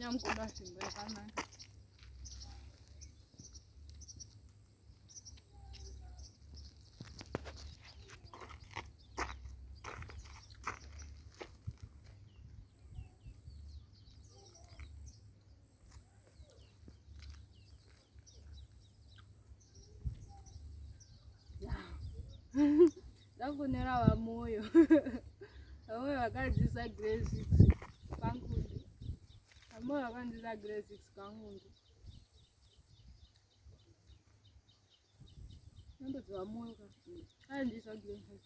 nyamkuda simba yakanaka. Ndakunera wa moyo. Amoyo wakadzisa grade 6 kangundi. Amoyo wakadzisa grade 6 kangundi. Ndodziwa moyo kasi. Andisa grade 6.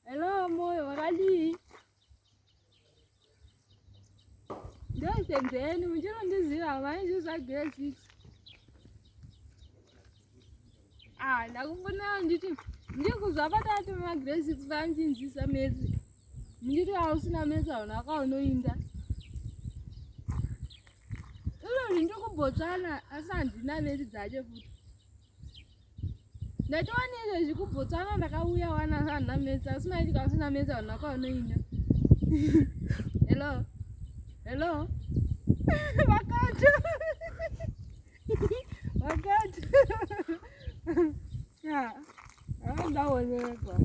Hello moyo wakadi. Ndio senzeni unjiro ndizira vanjisa grade 6. Ndakufuna nditi ndikuzwa patatu magrade 6 vanchinzisa mezi. Nditi ausina mezi aunaka unoinda. Ilo ndikubotsana asi handina mezi dzacho futi. Ndatowanile zvikubotsana ndakauya wana handina mezi asi maiti kausina mezi aunaka unoinda. Hello. Hello. Wakati. Wakati. Yeah. Ndaonekwa.